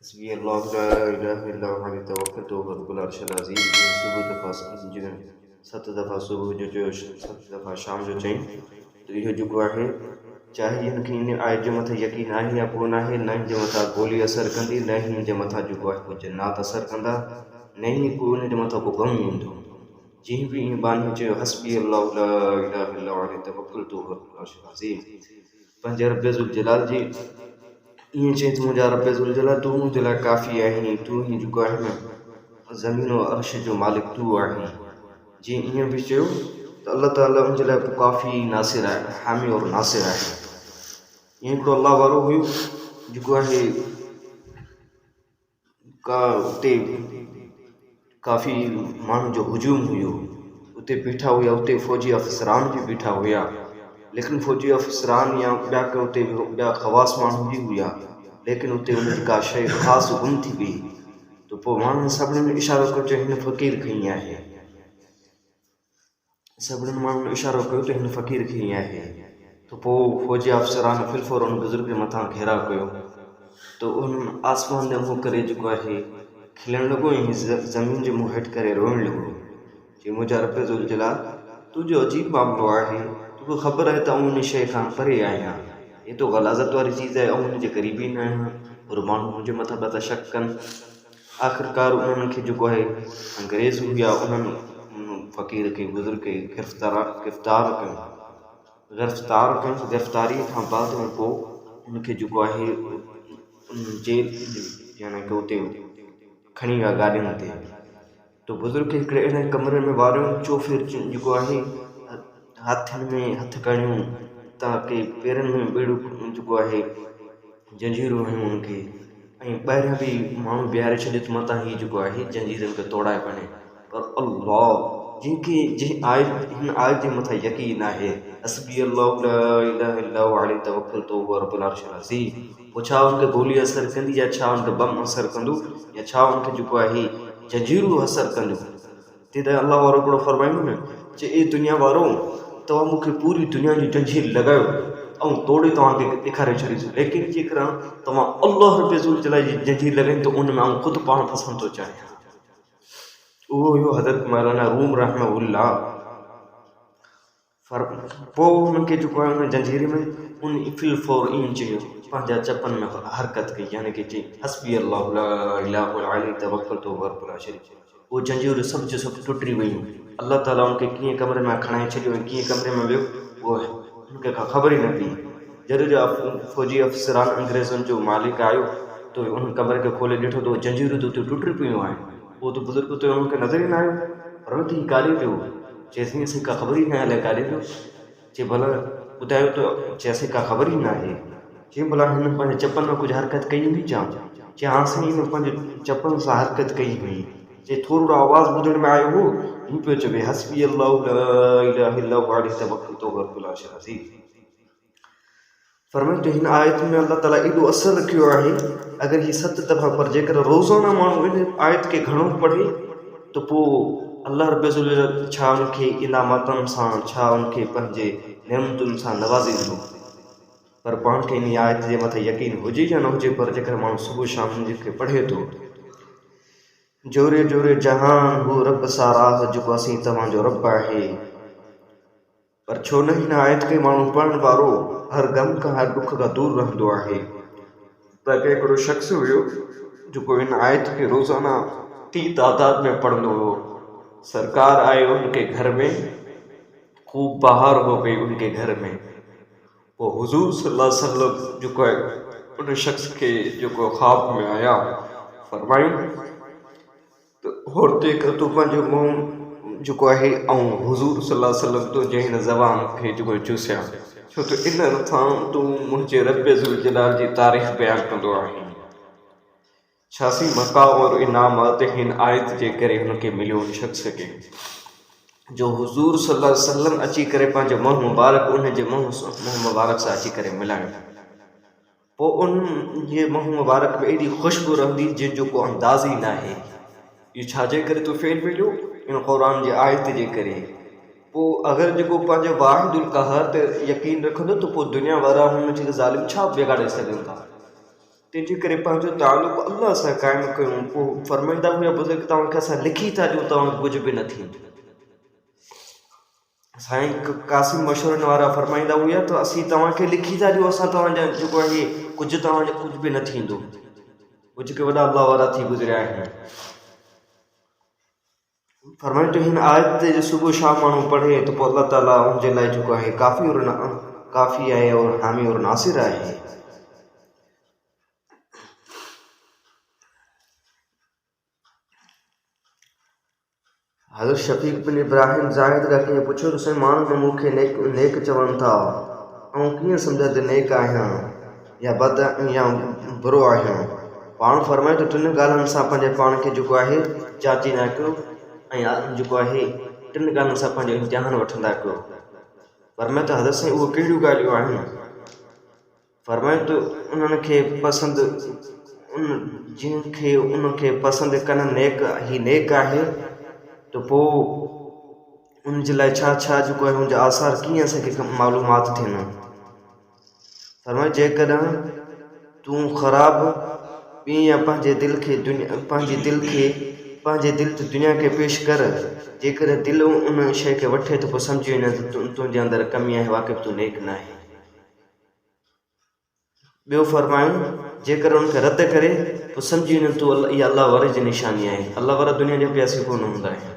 حسبي الله لا إله إلا هو عليه توكلت وهو رب العرش العظيم सुबुह दफ़ा जिन 7 दफ़ा सुबुह जो चयो 7 दफ़ा शाम जो चई तो इहो जेको आहे चाहे हिन खे इन आयत जे मथां यकीन आहे या कोन आहे न हिन जे मथां गोली असर कंदी न हिन जे मथां जेको आहे को जन्नात असर कंदा न ही को हिन जे मथां को गम ईंदो जंहिं बि ईअं बानी चयो हस्बी अल्लाह ला इलाहा इल्ला हु अलैहि तवक्कलतु वहुव रब्बुल अर्शिल अज़ीम पंहिंजे रब ज़ुल जलाल जी ईअं चई त मुंहिंजा रब ज़ुल जलाल तूं मुंहिंजे लाइ काफ़ी आहीं तूं ही जेको आहे न ज़मीन और अर्श जो मालिक तूं आहीं जीअं ईअं बि चयो त अल्लाह ताला उनजे लाइ काफ़ी नासिर आहे हामी और नासिर आहे ईअं हिकिड़ो अल्लाह वारो हुयो जेको आहे का उते काफ़ी माण्हुनि जो हुजूम हुयो उते बीठा हुया उते फ़ौजी अफ़सरान बि बीठा हुया लेकिन फ़ौजी अफ़सरान या ॿिया के उते ॿिया ख़वास माण्हू बि हुया लेकिन उते उनजी का शइ ख़ासि गुम थी वई त पोइ माण्हुनि सभिनीनि इशारो कयो चयो हिन फ़क़ीर खईं आहे सभिनीनि माण्हुनि इशारो कयो त हिन फ़क़ीर खईं आहे त पोइ फ़ौजी अफ़सरान फिलफौर उन बुज़ुर्ग जे मथां घेरा कयो त उन आसमान जे मुंहुं करे जेको आहे खिलण लॻो ऐं ज़मीन जे मुंहुं हेठि करे रोइण लॻो चई मुंहिंजा रब ज़ुल जलाल तुंहिंजो अजीब मामिलो आहे तोखे ख़बर आहे त आउं उन शइ खां परे आहियां ये तो गलाज़त वारी चीज़ आहे ऐं हुनजे क़रीबी न आहियां और माण्हू मुंहिंजे मथां पिया था शक कनि आख़िरकार उन्हनि खे जेको आहे अंग्रेज़ हुया उन्हनि फ़क़ीर खे बुज़ुर्ग खे गिरफ़्तारीअ खां बाद में पोइ उनखे जेको आहे जेल यानी कि उते खणी विया गाॾियुनि ते तो बुज़ुर्ग खे हिकिड़े अहिड़े कमरे में वारियो चोफिर जेको आहे हथनि में हथ करणियूं ताकी पेरनि में ॿेड़ियूं जेको आहे जंजीरूं हुयूं उनखे ऐं ॿाहिरियां बि माण्हू बीहारे छॾियो त मतां हीअ जेको आहे जंजीरनि खे तोड़ाए वञे पर अल्लाह जंहिं आयत हिन आयत जे मथां यकीन आहे हस्बी अल्लाह ला इलाहा इल्ला हु अलैहि तवक्कलतु वहुव रब्बुल अर्शिल अज़ीम पोइ छा उनखे गोली असर कंदी या छा उनखे बम असर कंदो या छा उनखे जेको आहे जंजीरूं असर कंदियूं ते त अल्लाह वारो हिकिड़ो फरमाईंदो न चए ए दुनिया वारो तव्हां मूंखे पूरी दुनिया जी जंजीर लॻायो ऐं तोड़े तव्हांखे ॾेखारे छॾींदुसि लेकिन जेकॾहिं तव्हां अल्लाह रब ज़ुल जलाल जी जंजीर लॻाईंदी त उन में आउं ख़ुदि पाण फसण थो चाहियां उहो हुयो हज़रत मौलाना रूम रहमहुल्लाह पोइ हुनखे जेको आहे उन जंजीर में उन फिलफौर ईअं चयो पंहिंजा चपनि में हरकत कई यानी कि चई हस्बी अल्लाह ला इलाहा इल्ला हु अलैहि तवक्कलतु वहुव रब्बुल अर्शिल अज़ीम उहे जंजीरूं सभु जो सभु टुटी वियूं अल्लाह ताला उनखे कीअं कमरे में खणाए छॾियो ऐं कीअं कमरे में वियो उहो उनखे का ख़बर ई न पई जॾहिं जो फ़ौजी अफ़सरान अंग्रेज़नि जो मालिक आयो तो उन कमरे खे खोले ॾिठो त जंजीरूं त उते टुटी पियूं आहिनि उहो त बुज़ुर्ग ते उनखे नज़र ई न आयो पर उनखे काॾे पियो चएसि असीं का ख़बर ई न आहे काॾे पियो चए भला ॿुधायो त चएसि का ख़बर ई न आहे चई भला हिन पंहिंजे चपनि में कुझु हरकत कई हुई छा चए हा साईं हिन पंहिंजे चपनि सां हरकत कई हुई चए थोरो आवाज़ ॿुधण में आयो हो हीअं पियो चवे हस्बी अल्लाह ला इलाहा इल्ला हु अलैहि तवक्कलतु वहुव रब्बुल अर्शिल अज़ीम फरमाए तो हिन आयत में अल्लाह ताला एॾो असर रखियो आहे अगरि हीअ 7 दफ़ा पर जेकर रोज़ाना माण्हू इन आयत खे घणो पढ़े त पोइ अल्लाह रब ज़ुल जलाल छा उनखे इनामतनि सां छा उनखे पंहिंजे नेमतुनि सां नवाज़ींदो पर पाण खे इन आयत जे मथां यकीन हुजे या न हुजे पर जेकर माण्हू सुबुह शाम जेके पढ़े थो जोरे जोरे जहान हू रब साराह जेको असीं तव्हांजो रब आहे पर छो न हिन आयत खे माण्हू पढ़ण वारो हर गम खां हर दुख खां दूर रहंदो आहे त हिकिड़ो शख़्स हुयो जेको हिन आयत खे रोज़ाना 30 तादाद में पढ़ंदो हुयो सरकार आए उनके घर में खूब बहार हो गई उनके घर में पोइ हुज़ूर सल्लल्लाहु अलैहि वसल्लम जेको आहे उन शख़्स खे जेको ख़्वाब में आया फरमायूं त होरते कर तूं पंहिंजो मुंहुं जेको आहे ऐं हुज़ूर सल्लल्लाहु अलैहि वसल्लम तुंहिंजे हिन ज़बान खे जेको चूसिया छो त इन नथां तूं मुंहिंजे रब ज़ुल जलाल जी तारीफ़ बयानु कंदो आहीं छासी मक़ाम और इनामात हिन आयत जे करे हुनखे मिलियो उन शख़्स खे जो हुज़ूर सल्लल्लाहु अलैहि वसल्लम अची करे पंहिंजो मुंहुं मुबारक उनजे मुंहुं मुबारक सां अची करे मिलायो पोइ उन जे मुंहुं मुबारक में एॾी ख़ुशबू रहंदी जंहिंजो को अंदाज़ ई न आहे इहो छाजे करे तो फेल मिलियो इन क़ुरान जी आयत जे करे पोइ अगरि जेको पंहिंजो वाहिदुल क़हार ते यकीन रखंदो त पोइ दुनिया वारा हुन जे ज़ालिम छा बिगाड़े सघनि था तंहिंजे करे पंहिंजो तालुक़ु अलाह सां क़ाइमु कयूं। पोइ फरमाईंदा हुआ बुज़ुर्ग तव्हांखे असां लिखी था ॾियूं तव्हांखे कुझु बि न थींदो। साईं कासिम मशहूरनि वारा फरमाईंदा हुआ त असीं तव्हांखे लिखी था ॾियूं, असां तव्हांजा जेको आहे कुझु तव्हांजो कुझु बि न थींदो। कुझु के वॾा अलाह वारा थी गुज़रिया आहिनि। फरमाइनि त हिन आयत ते जो सुबुह शाम माण्हू पढ़े त पोइ अलाह ताला उनजे लाइ जेको आहे काफ़ी आहे और हामी और नासिर आहे। हज़रत शफ़ीक़ बिन इब्राहिम ज़ाहिद खे पुछियो त साईं माण्हू मूंखे नेक चवनि था, ऐं कीअं सम्झा त नेक आहियां या बद या बुरो आहियां। पाण फरमाए त टिनि ॻाल्हियुनि सां पंहिंजे पाण खे जेको आहे जाचींदा कयो ऐं जेको आहे टिनि ॻाल्हियुनि सां पंहिंजो इम्तिहान वठंदा कयो। फरमाए त हज़रत साईं उहे कहिड़ियूं ॻाल्हियूं आहिनि? फरमाए त उन्हनि खे पसंदि जंहिंखे उनखे पसंदि कनि नेक आहे तो पोइ उनजे लाइ छा छा जेको आहे उनजा आसार कीअं असांखे मालूमात थियनि। फरमाए जेकॾहिं तूं ख़राबु ॿी या पंहिंजे दिलि ते दुनिया खे पेश कर, जेकॾहिं दिलि उन शइ खे वठे त पोइ सम्झी वञे त तुंहिंजे अंदरि कमी आहे, वाक़ई तूं नेक न आहे। ॿियो फरमायूं जेकर उनखे रद्द करे पोइ सम्झी वञे तूं इहा अलाह वारे जी निशानी आहे। अलाह वारा दुनिया जा प्यासी कोन हूंदा आहिनि।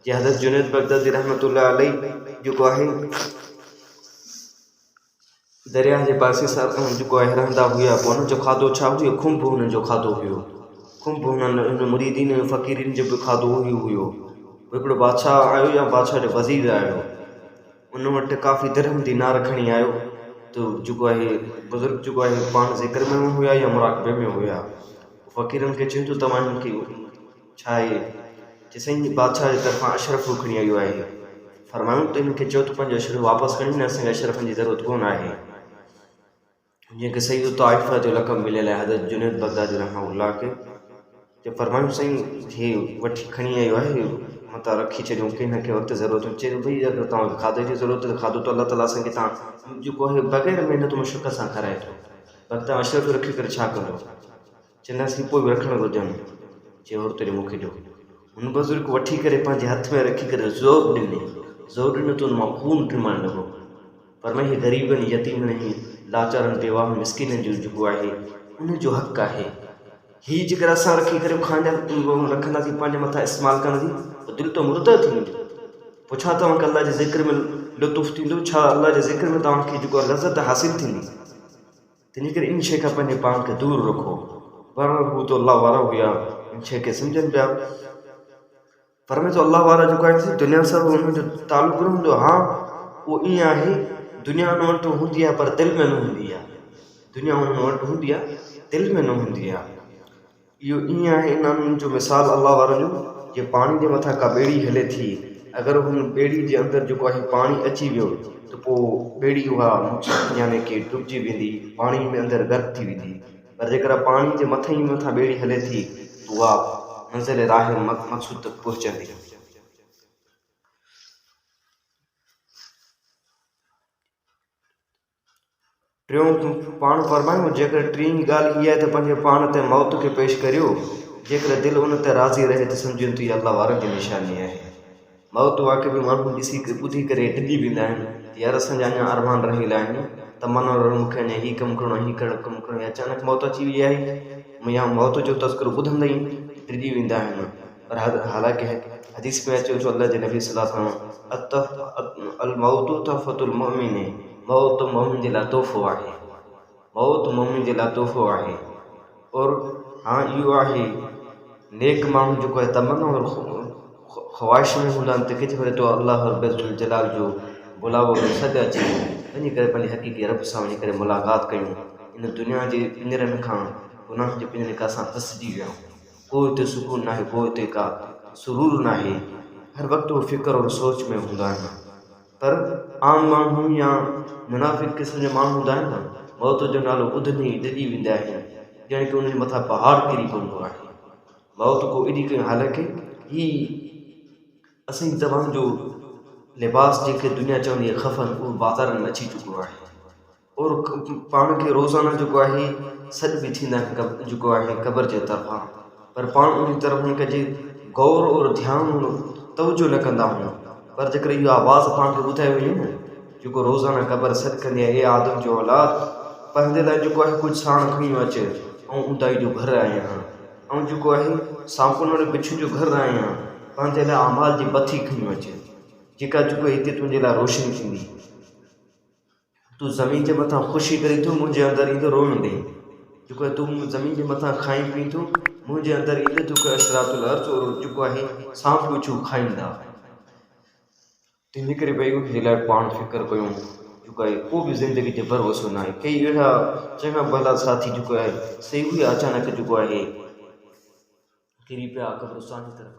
जे हज़रत जुनैद बगदादी रहमतुल्लाह अलैह जेको आहे दरिया जे पासे सां जेको आहे रहंदा हुआ। पोइ हुनजो खाधो छा हुयो? खुंभ हुननि जो खाधो हुयो। खुंभ हुननि मुरीदीन फ़क़ीरनि जो बि खाधो हुयो। हिकिड़ो बादशाह आयो या बादशाह जो वज़ीर आयो, उन वटि काफ़ी दिरहम दीनार खणी आयो। तो जेको आहे बुज़ुर्ग जेको आहे पाण ज़िक्र में हुया या मुराक़बे में हुया। फ़क़ीरनि खे चवनि तो तव्हां हिनखे छा आहे? चई बादशाह जे तरफ़ां अशरफ़ खणी आयो आहे। फरमायूं त हिनखे चयो त पंहिंजो अशरफ वापसि खणी न, असांखे अशरफनि जी ज़रूरत कोन आहे। जंहिंखे सईद ताइफ़ा जो लक़ब मिलियल आहे हज़रत जुनैद बगदादी रहमतुल्लाह खे। जो फरमायूं साईं हे वठी खणी आयो आहे, मतां रखी छॾियूं की हिनखे वक़्तु ज़रूरत हुजे। चए भई अगरि तव्हांखे खाधे जी ज़रूरत आहे त खाधो त अलाह ताला असांखे तव्हां जेको आहे बग़ैर महिनत मुशक़त सां खाराए थो, पर तव्हां अशरफ रखी करे छा कंदो? चवंदासीं पोइ बि रखणु घुरजनि। चए और तेरे मूंखे ॾियो। हुन बुज़ुर्ग वठी करे पंहिंजे हथ में रखी करे ज़ोर ॾिनो त हुन मां खून टिमण लॻो। पर मां हीअ ग़रीबनि यतीमनि लाचारनि बेवाहनि मिस्किननि जो जेको आहे उनजो हक़ु आहे। हीअ जेकर असां रखी करे रखंदासीं पंहिंजे मथां इस्तेमालु कंदासीं पोइ दिलि तो मुर्तद थींदी। पोइ छा तव्हांखे अलाह जे ज़िक्र में लुत्फ़ थींदो? छा अलाह जे ज़िक्र में तव्हांखे जेको लज़त हासिलु थींदी? तंहिंजे करे इन शइ खां पंहिंजे पाण खे दूरि रखो। पर हू त अलाह वारा हुया, इन शइ खे सम्झनि पिया। पर में तो अलाह वारा जेको आहे दुनिया सां हुनजो तालुक़ु न हूंदो। हा उहो ईअं आहे, दुनिया हुन वटि हूंदी आहे पर दिलि में न हूंदी आहे। दुनिया हुन वटि हूंदी आहे, दिलि में न हूंदी आहे। इहो ईअं आहे। इन्हनि जो मिसाल अलाह वारनि जो जे पाणी जे मथां का ॿेड़ी हले थी, अगरि हुन ॿेड़ी जे अंदरि जेको आहे पाणी अची वियो त पोइ ॿेड़ी उहा यानी कि डुबिजी वेंदी, पाणी में अंदरि गर्क थी वेंदी। पर जेकर पाणी जे मथां ॿेड़ी हले थी त उहा मंज़िल राह मक़सूद तक पहुचंदी। टियों पाण फरमायूं जेकर टीं ॻाल्हि इहा आहे त पंहिंजे पाण ते मौत खे पेश करियो। जेकर दिलि उन ते राज़ी रहे त सम्झनि त इहा अलाह वारनि जी निशानी आहे। मौत वाक़ई बि माण्हू ॿुधी करे डिॼी वेंदा आहिनि। यार असांजा अञा अरमान रहियल आहिनि, तमना मूंखे अञा हीअ कमु करिणो, हीअ कमु करिणो। अचानक मौत अची वई आहे या मौत जो तज़किरो ॿुधंदा ई डिॼी वेंदा आहिनि। पर हालांकि हदीस में अचे थो अल्लाह जे नबी सल्लल्लाहु अलैहि वसल्लम अल मौतु तहफ़तुल मुमिन, मौत मोमिन जे लाइ तोहफ़ो आहे। मौत मोमिन जे लाइ तोहफ़ो आहे। और हाँ इहो आहे नेक माण्हू जेको आहे तमन्ना और ख़्वाहिश में हूंदा आहिनि, तंहिंखे वरी तो अलाह रब्बुल जलाल जो बुलावो सॾु अचे वञी करे पंहिंजे हक़ीक़ी रब सां वञी करे मुलाक़ात कयूं। इन दुनिया जे पिंजरनि खां, गुनाह जे पिंजरनि खां असां फसिजी विया। को हिते सुकून न आहे, को हिते का सुरूर न आहे। हर वक़्तु उहो फ़िक्र और सोच में हूंदा आहिनि। पर आम माण्हू या मुनाफ़िक़ क़िस्म जा माण्हू हूंदा आहिनि न, मौत जो नालो ॿुधंदे ई डिॼी वेंदा आहिनि, ॼण की उन्हनि जे मथां पहाड़ किरी पवंदो आहे। मौत को एॾी कयूं। हालांकि ही असीं तव्हां जो लिबास जेके दुनिया चवंदी आहे खफ़न, उहो बाज़ारनि में अची चुको आहे। और पाण खे रोज़ाना जेको आहे सॾ बि थींदा आहिनि जेको आहे क़बर जे तरफ़ां, पर पाण उन तरफ़ हुनखे जे गौर और ध्यानु तवजो न कंदा आहियूं। पर जेकर इहो आवाज़ पाण खे ॿुधाए वञे न जेको रोज़ाना क़बर सॾ कंदी आहे, ए आदम जो औलाद, पंहिंजे लाइ जेको आहे कुझु साण खणी अचे ऐं उदाई जो घरु आहियां, ऐं जेको आहे सांकुनि वारे बिछुनि जो घरु आहियां, पंहिंजे लाइ अमाल जी बथी खणी अचे जेका जेको हिते तुंहिंजे लाइ रोशनी थींदी। तूं ज़मीन जे मथां ख़ुशी करी थो, मुंहिंजे अंदरि ईंदो रोअण ॾे। जेको आहे तूं ज़मीन जे मथां खाई पी थो, मुंहिंजे अंदरि ईंदो तोखे अशरातुल अर्ज़ और जेको आहे सांप विछू खाईंदा। तंहिंजे करे भई उनजे लाइ पाण फ़िक्र कयूं जेको आहे को बि ज़िंदगी जे भरोसो न आहे। कई अहिड़ा चङा भला साथी जेको आहे सही हुई अचानक जेको आहे किरी पिया क़ब्रिस्तान जी तरफ़